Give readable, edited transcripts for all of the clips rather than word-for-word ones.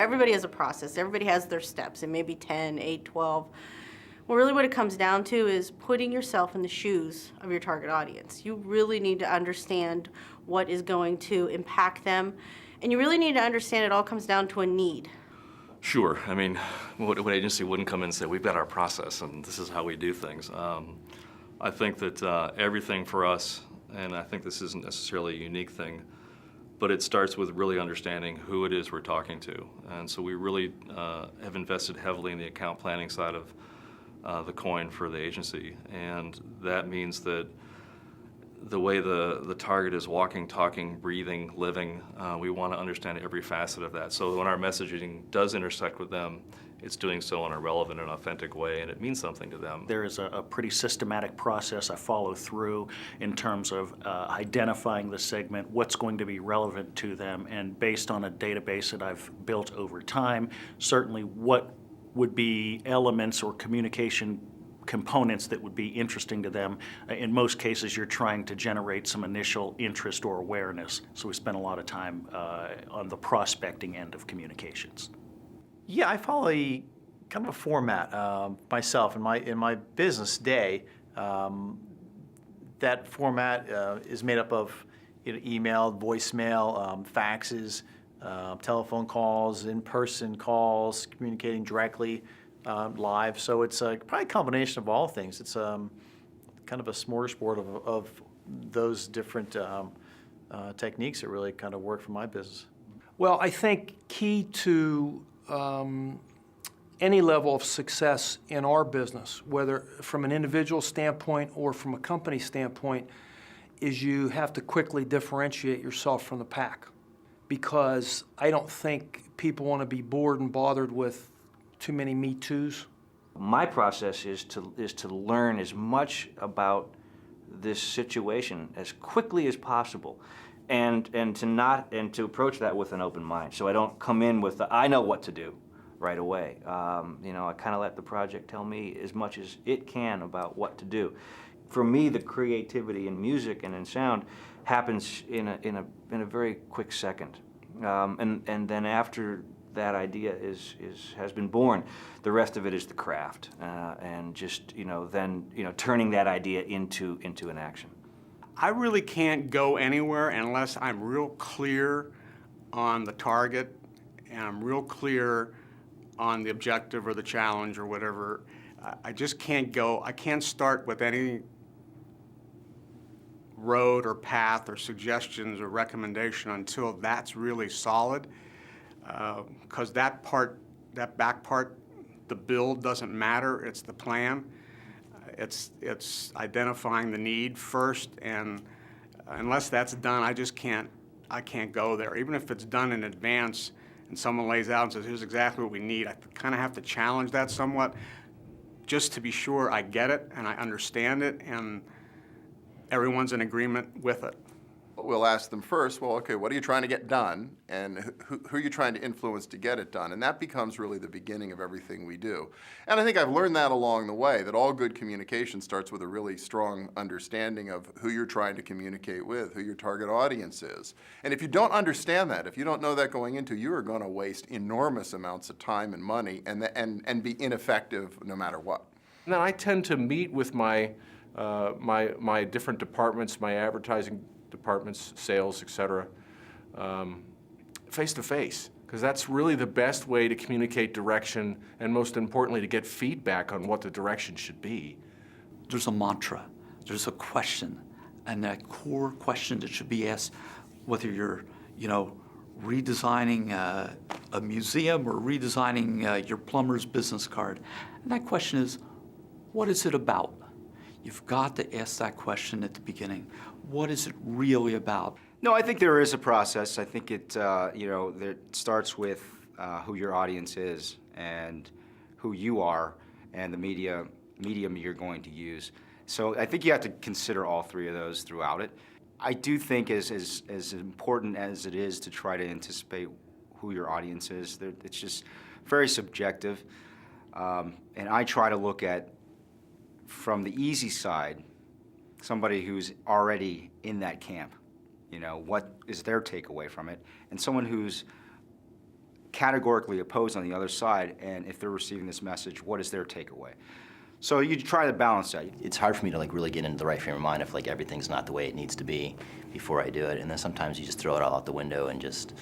Everybody has a process. Everybody has their steps. It may be 10, 8, 12. Well, really what it comes down to is putting yourself in the shoes of your target audience. You really need to understand what is going to impact them, and you really need to understand it all comes down to a need. Sure. I mean, what agency wouldn't come in and say, we've got our process and this is how we do things? I think that everything for us, and I think this isn't necessarily a unique thing, but it starts with really understanding who it is we're talking to. And so we really have invested heavily in the account planning side of the coin for the agency. And that means that the way the target is walking, talking, breathing, living, we want to understand every facet of that. So when our messaging does intersect with them, it's doing so in a relevant and authentic way, and it means something to them. There is a pretty systematic process I follow through in terms of identifying the segment, what's going to be relevant to them, and based on a database that I've built over time, certainly what would be elements or communication components that would be interesting to them. In most cases, you're trying to generate some initial interest or awareness, so we spend a lot of time on the prospecting end of communications. Yeah, I follow kind of a format myself in my business day. That format is made up of email, voicemail, faxes, telephone calls, in-person calls, communicating directly live. So it's probably a combination of all things. It's kind of a smorgasbord of those different techniques that really kind of work for my business. Well, I think key to any level of success in our business, whether from an individual standpoint or from a company standpoint, is you have to quickly differentiate yourself from the pack. Because I don't think people want to be bored and bothered with too many Me Too's. My process is to learn as much about this situation as quickly as possible, and to approach that with an open mind. So I don't come in with I know what to do right away. I kind of let the project tell me as much as it can about what to do. For me, the creativity in music and in sound happens in a very quick second, and then after that idea has been born, the rest of it is the craft, and just turning that idea into an action. I really can't go anywhere unless I'm real clear on the target and I'm real clear on the objective or the challenge or whatever. I just can't go. I can't start with any road or path or suggestions or recommendation until that's really solid, because that back part, the build doesn't matter. It's the plan. It's identifying the need first, and unless that's done, I can't go there. Even if it's done in advance and someone lays out and says, here's exactly what we need, I kind of have to challenge that somewhat just to be sure I get it and I understand it and everyone's in agreement with it. We'll ask them first, well, okay, what are you trying to get done, and who are you trying to influence to get it done? And that becomes really the beginning of everything we do. And I think I've learned that along the way, that all good communication starts with a really strong understanding of who you're trying to communicate with, who your target audience is. And if you don't understand that, if you don't know that going into, you are going to waste enormous amounts of time and money and be ineffective no matter what. Now, I tend to meet with my different departments, my advertising departments, sales, etc., face to face, because that's really the best way to communicate direction and, most importantly, to get feedback on what the direction should be. There's a mantra, there's a question, and that core question that should be asked, whether you're, redesigning a museum or redesigning your plumber's business card. And that question is, what is it about? You've got to ask that question at the beginning. What is it really about? No, I think there is a process. I think it starts with who your audience is and who you are and the medium you're going to use. So I think you have to consider all three of those throughout it. I do think as important as it is to try to anticipate who your audience is, it's just very subjective. And I try to look at, from the easy side, somebody who's already in that camp. What is their takeaway from it? And someone who's categorically opposed on the other side, and if they're receiving this message, what is their takeaway? So you try to balance that. It's hard for me to like really get into the right frame of mind if like everything's not the way it needs to be before I do it, and then sometimes you just throw it all out the window and just,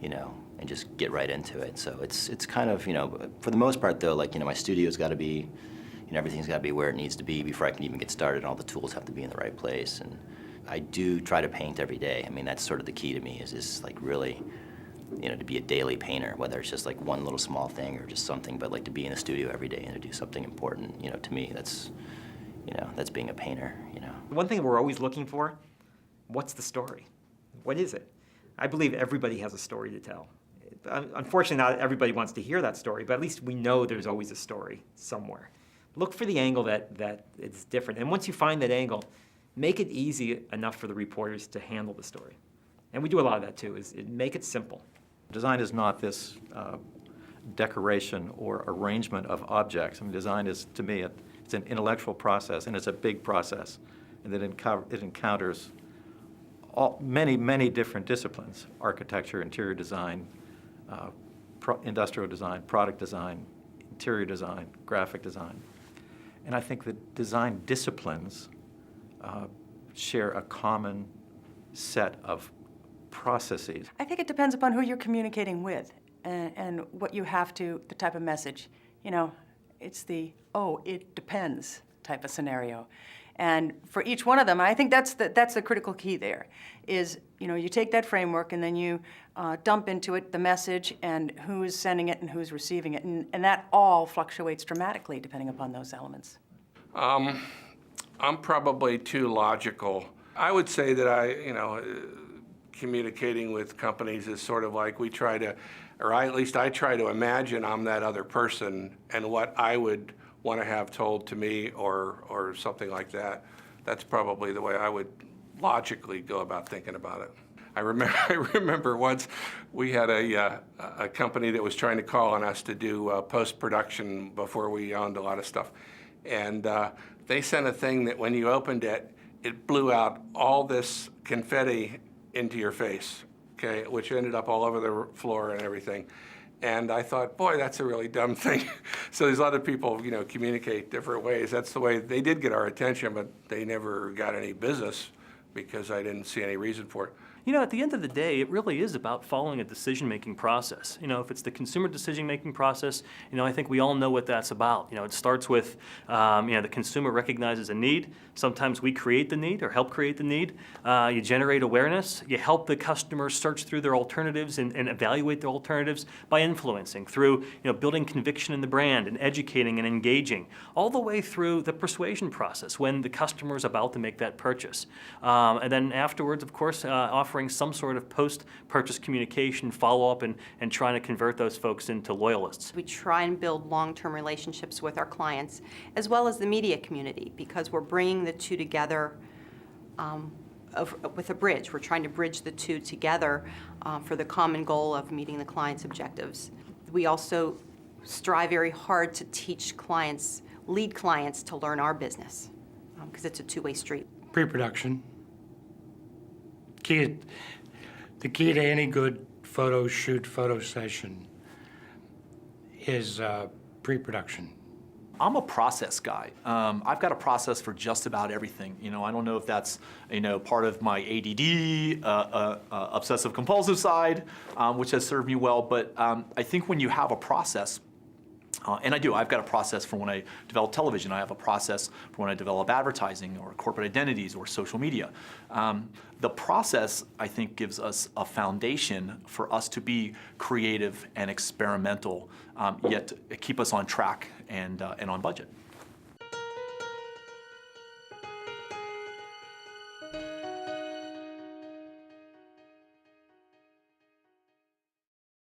and just get right into it. So it's kind of, for the most part though, like, my studio's got to be, everything's got to be where it needs to be before I can even get started. All the tools have to be in the right place, and I do try to paint every day. I mean, that's sort of the key to me is like really, to be a daily painter, whether it's just like one little small thing or just something, but like to be in the studio every day and to do something important, to me, that's, that's being a painter, One thing we're always looking for, what's the story? What is it? I believe everybody has a story to tell. Unfortunately, not everybody wants to hear that story, but at least we know there's always a story somewhere. Look for the angle that it's different. And once you find that angle, make it easy enough for the reporters to handle the story. And we do a lot of that too, make it simple. Design is not this decoration or arrangement of objects. I mean, design is, to me, it's an intellectual process, and it's a big process, and that it encounters many different disciplines: architecture, interior design, industrial design, product design, interior design, graphic design. And I think that design disciplines share a common set of processes. I think it depends upon who you're communicating with and what you have to, the type of message. It's the, it depends type of scenario. And for each one of them, I think that's the critical key there, is, you take that framework and then you dump into it the message and who's sending it and who's receiving it. And that all fluctuates dramatically depending upon those elements. I'm probably too logical. I would say that communicating with companies is sort of like we try to, or at least I try to imagine I'm that other person and what I would want to have told to me or something like that. That's probably the way I would logically go about thinking about it. I remember once we had a company that was trying to call on us to do post-production before we owned a lot of stuff. And they sent a thing that when you opened it, it blew out all this confetti into your face, okay, which ended up all over the floor and everything. And I thought, boy, that's a really dumb thing. So these other people, communicate different ways. That's the way they did get our attention, but they never got any business because I didn't see any reason for it. At the end of the day, it really is about following a decision-making process. If it's the consumer decision-making process, I think we all know what that's about. It starts with, the consumer recognizes a need. Sometimes we create the need or help create the need. You generate awareness. You help the customer search through their alternatives and evaluate their alternatives by influencing through, building conviction in the brand and educating and engaging, all the way through the persuasion process when the customer is about to make that purchase. And then afterwards, of course, offering some sort of post-purchase communication, follow-up, and trying to convert those folks into loyalists. We try and build long-term relationships with our clients, as well as the media community, because we're bringing the two together with a bridge. We're trying to bridge the two together for the common goal of meeting the client's objectives. We also strive very hard to teach clients, lead clients to learn our business, because it's a two-way street. Pre-production. The key to any good photo session is pre-production. I'm a process guy. I've got a process for just about everything. I don't know if that's, part of my ADD, obsessive compulsive side, which has served me well, but I think when you have a process, and I do. I've got a process for when I develop television. I have a process for when I develop advertising or corporate identities or social media. The process, I think, gives us a foundation for us to be creative and experimental, yet keep us on track and on budget.